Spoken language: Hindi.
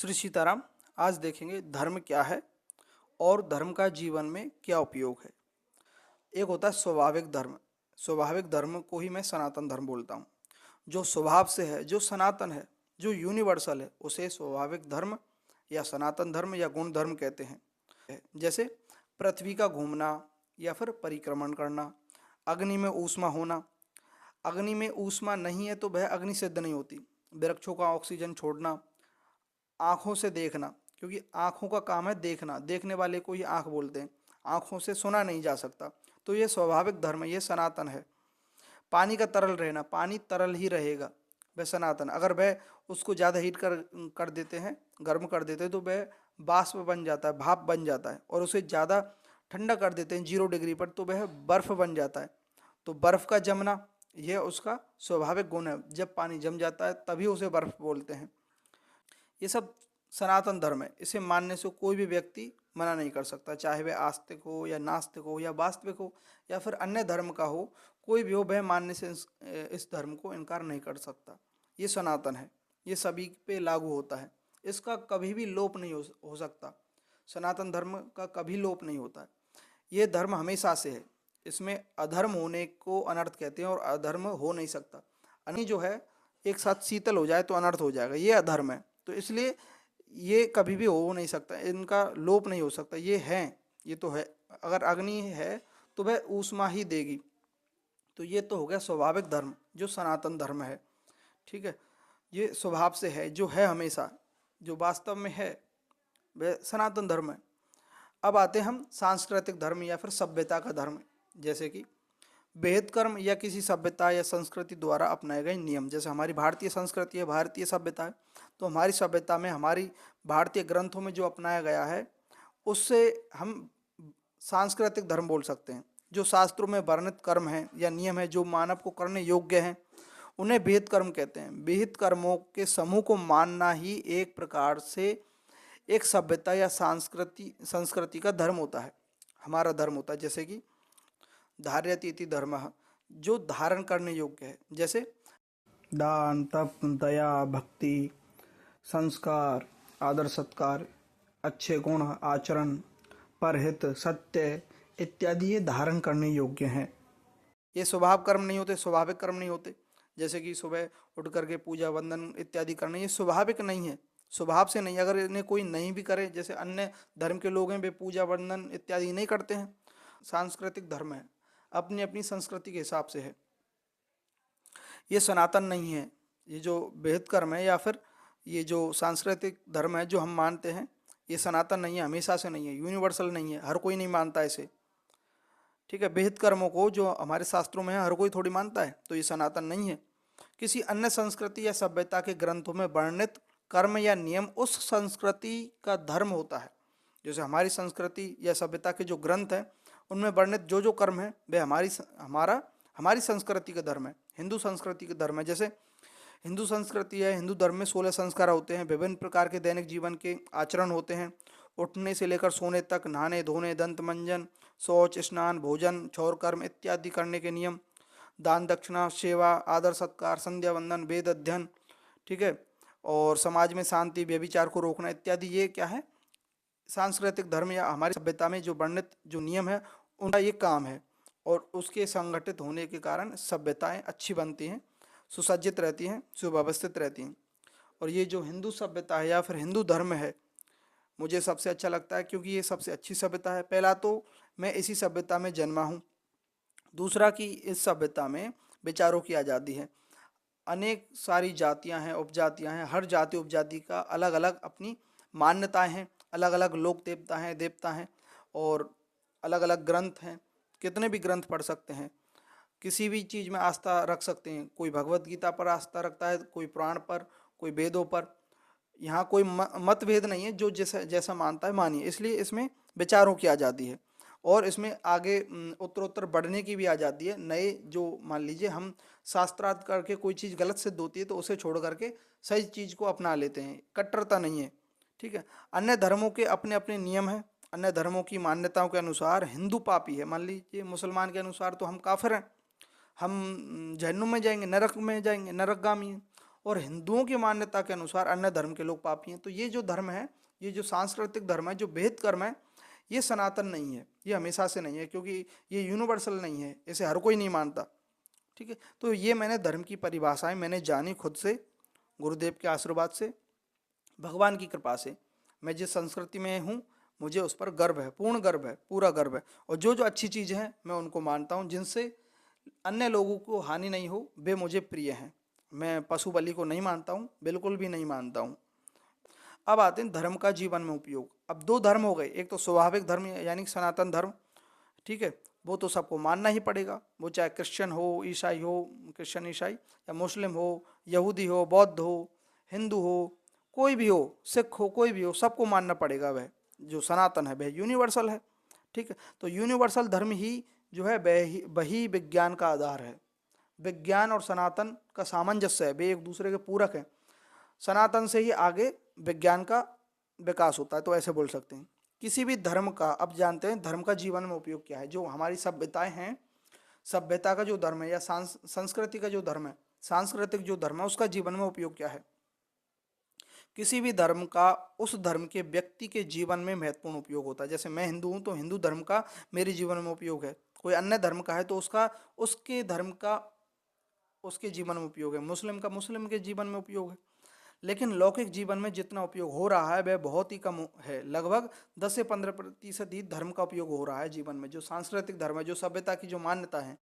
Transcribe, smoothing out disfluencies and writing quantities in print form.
श्री सीताराम। आज देखेंगे धर्म क्या है और धर्म का जीवन में क्या उपयोग है। एक होता है स्वाभाविक धर्म। स्वाभाविक धर्म को ही मैं सनातन धर्म बोलता हूँ। जो स्वभाव से है, जो सनातन है, जो यूनिवर्सल है, उसे स्वाभाविक धर्म या सनातन धर्म या गुण धर्म कहते हैं। जैसे पृथ्वी का घूमना या फिर परिक्रमण करना, अग्नि में ऊष्मा होना। अग्नि में ऊष्मा नहीं है तो वह अग्नि सिद्ध नहीं होती। वृक्षों का ऑक्सीजन छोड़ना, आँखों से देखना, क्योंकि आँखों का काम है देखना, देखने वाले को ही आँख बोलते हैं। आँखों से सुना नहीं जा सकता, तो ये स्वाभाविक धर्म है, ये सनातन है। पानी का तरल रहना, पानी तरल ही रहेगा, वह सनातन। अगर वह उसको ज़्यादा हीट कर देते हैं, गर्म कर देते हैं, तो वह बाष्प बन जाता है, भाप बन जाता है। और उसे ज़्यादा ठंडा कर देते हैं 0 डिग्री पर, तो वह बर्फ़ बन जाता है। तो बर्फ़ का जमना यह उसका स्वाभाविक गुण है। जब पानी जम जाता है तभी उसे बर्फ़ बोलते हैं। ये सब सनातन धर्म है। इसे मानने से कोई भी व्यक्ति मना नहीं कर सकता, चाहे वह आस्तिक हो या नास्तिक हो या वास्तविक हो या फिर अन्य धर्म का हो, कोई भी हो, वह मानने से इस धर्म को इनकार नहीं कर सकता। ये सनातन है, ये सभी पे लागू होता है। इसका कभी भी लोप नहीं हो सकता। सनातन धर्म का कभी लोप नहीं होता है। ये धर्म हमेशा से है। इसमें अधर्म होने को अनर्थ कहते हैं और अधर्म हो नहीं सकता। अनी जो है एक साथ शीतल हो जाए तो अनर्थ हो जाएगा, ये अधर्म है। तो इसलिए ये कभी भी हो नहीं सकता, इनका लोप नहीं हो सकता। ये है, ये तो है। अगर अग्नि है तो वह ऊष्मा ही देगी। तो ये तो हो गया स्वाभाविक धर्म, जो सनातन धर्म है। ठीक है, ये स्वभाव से है, जो है हमेशा, जो वास्तव में है, वह सनातन धर्म है। अब आते हैं हम सांस्कृतिक धर्म या फिर सभ्यता का धर्म। जैसे कि बेहद कर्म या किसी सभ्यता या संस्कृति द्वारा अपनाए गए नियम। जैसे हमारी भारतीय संस्कृति है, भारतीय सभ्यता है, तो हमारी सभ्यता में, हमारी भारतीय ग्रंथों में जो अपनाया गया है, उससे हम सांस्कृतिक धर्म बोल सकते हैं। जो शास्त्रों में वर्णित कर्म हैं या नियम है, जो मानव को करने योग्य हैं, उन्हें विहित कर्म कहते हैं। विहित कर्मों के समूह को मानना ही एक प्रकार से एक सभ्यता या संस्कृति का धर्म होता है, हमारा धर्म होता है। जैसे कि धार्यति इति धर्मः, जो धारण करने योग्य है। जैसे दान, तप, दया, भक्ति, संस्कार, आदर सत्कार, अच्छे गुण, आचरण, परहित, सत्य इत्यादि ये धारण करने योग्य हैं। ये स्वभाव कर्म नहीं होते, स्वाभाविक कर्म नहीं होते। जैसे कि सुबह उठ करके पूजा वंदन इत्यादि करना, ये स्वाभाविक नहीं है, स्वभाव से नहीं। अगर इन्हें कोई नहीं भी करे, जैसे अन्य धर्म के लोग हैं, वे पूजा वंदन इत्यादि नहीं करते हैं। सांस्कृतिक धर्म है, अपनी अपनी संस्कृति के हिसाब से है। ये सनातन नहीं है। ये जो बेहद कर्म है या फिर ये जो सांस्कृतिक धर्म है जो हम मानते हैं, ये सनातन नहीं है, हमेशा से नहीं है, यूनिवर्सल नहीं है, हर कोई नहीं मानता इसे। ठीक है, बेहद कर्मों को जो हमारे शास्त्रों में है, हर कोई थोड़ी मानता है, तो ये सनातन नहीं है। किसी अन्य संस्कृति या सभ्यता के ग्रंथों में वर्णित कर्म या नियम उस संस्कृति का धर्म होता है। जैसे हमारी संस्कृति या सभ्यता के जो ग्रंथ हैं, उनमें वर्णित जो जो कर्म है, वे हमारी संस्कृति का धर्म है, हिंदू संस्कृति का धर्म है। जैसे हिंदू संस्कृति है, हिंदू धर्म में 16 संस्कार होते हैं, विभिन्न प्रकार के दैनिक जीवन के आचरण होते हैं। उठने से लेकर सोने तक, नहाने धोने, दंत मंजन, शौच, स्नान, भोजन, क्षौर कर्म इत्यादि करने के नियम, दान दक्षिणा, सेवा, आदर सत्कार, संध्या वंदन, वेद अध्ययन। ठीक है, और समाज में शांति, व्यभिचार को रोकना इत्यादि, ये क्या है, सांस्कृतिक धर्म या हमारी सभ्यता में जो वर्णित जो नियम है, उनका ये काम है। और उसके संगठित होने के कारण सभ्यताएं अच्छी बनती हैं, सुसज्जित रहती हैं, सुव्यवस्थित रहती हैं। और ये जो हिंदू सभ्यता है या फिर हिंदू धर्म है, मुझे सबसे अच्छा लगता है, क्योंकि ये सबसे अच्छी सभ्यता है। पहला तो मैं इसी सभ्यता में जन्मा हूँ। दूसरा कि इस सभ्यता में विचारों की आज़ादी है। अनेक सारी जातियां हैं, उपजातियां हैं, हर जाति उपजाति का अलग अलग अपनी मान्यताएं हैं, अलग अलग लोक देवता हैं और अलग अलग ग्रंथ हैं। कितने भी ग्रंथ पढ़ सकते हैं, किसी भी चीज़ में आस्था रख सकते हैं। कोई भगवत गीता पर आस्था रखता है, कोई पुराण पर, कोई वेदों पर। यहाँ कोई मतभेद नहीं है, जो जैसा जैसा मानता है मानिए। इसलिए इसमें विचारों की आज़ादी है और इसमें आगे उत्तरोत्तर बढ़ने की भी आज़ादी है। नए जो मान लीजिए हम शास्त्रार्थ करके कोई चीज़ गलत सिद्ध होती है तो उसे छोड़ करके सही चीज़ को अपना लेते हैं, कट्टरता नहीं है। ठीक है, अन्य धर्मों के अपने अपने नियम हैं। अन्य धर्मों की मान्यताओं के अनुसार हिंदू पापी है, मान लीजिए मुसलमान के अनुसार तो हम काफिर हैं, हम जहन्नुम में जाएंगे, नरक में जाएंगे, नरकगामी हैं। और हिंदुओं की मान्यता के अनुसार अन्य धर्म के लोग पापी हैं। तो ये जो धर्म है, ये जो सांस्कृतिक धर्म है, जो वेद कर्म है, ये सनातन नहीं है, ये हमेशा से नहीं है, क्योंकि ये यूनिवर्सल नहीं है, इसे हर कोई नहीं मानता। ठीक है, तो ये मैंने धर्म की परिभाषाएं मैंने जानी खुद से, गुरुदेव के आशीर्वाद से, भगवान की कृपा से। मैं जिस संस्कृति में हूँ मुझे उस पर गर्व है, पूर्ण गर्व है, पूरा गर्व है। और जो जो अच्छी चीज़ें हैं मैं उनको मानता हूँ, जिनसे अन्य लोगों को हानि नहीं हो, वे मुझे प्रिय हैं। मैं पशु बलि को नहीं मानता हूँ, बिल्कुल भी नहीं मानता हूँ। अब आते हैं धर्म का जीवन में उपयोग। अब दो धर्म हो गए, एक तो स्वाभाविक धर्म यानी कि सनातन धर्म, ठीक है, वो तो सबको मानना ही पड़ेगा, वो चाहे क्रिश्चियन हो, ईसाई हो, क्रिश्चियन ईसाई, या मुस्लिम हो, यहूदी हो, बौद्ध हो, हिंदू हो, कोई भी हो, सिख हो, कोई भी हो, सबको मानना पड़ेगा। वह जो सनातन है वह यूनिवर्सल है। ठीक है, तो यूनिवर्सल धर्म ही जो है वही विज्ञान का आधार है। विज्ञान और सनातन का सामंजस्य है, वे एक दूसरे के पूरक हैं। सनातन से ही आगे विज्ञान का विकास होता है, तो ऐसे बोल सकते हैं। किसी भी धर्म का, अब जानते हैं धर्म का जीवन में उपयोग क्या है। जो हमारी सभ्यताएं हैं, सभ्यता का जो धर्म है या संस्कृति का जो धर्म है, सांस्कृतिक जो धर्म है, उसका जीवन में उपयोग क्या है। किसी भी धर्म का उस धर्म के व्यक्ति के जीवन में महत्वपूर्ण उपयोग होता है। जैसे मैं हिंदू हूँ तो हिंदू धर्म का मेरे जीवन में उपयोग है, कोई अन्य धर्म का है तो उसका उसके धर्म का उसके जीवन में उपयोग है, मुस्लिम का मुस्लिम के जीवन में उपयोग है। लेकिन लौकिक जीवन में जितना उपयोग हो रहा है वह बहुत ही कम है, लगभग 10 से 15% ही धर्म का उपयोग हो रहा है जीवन में। जो सांस्कृतिक धर्म है, जो सभ्यता की जो मान्यता है,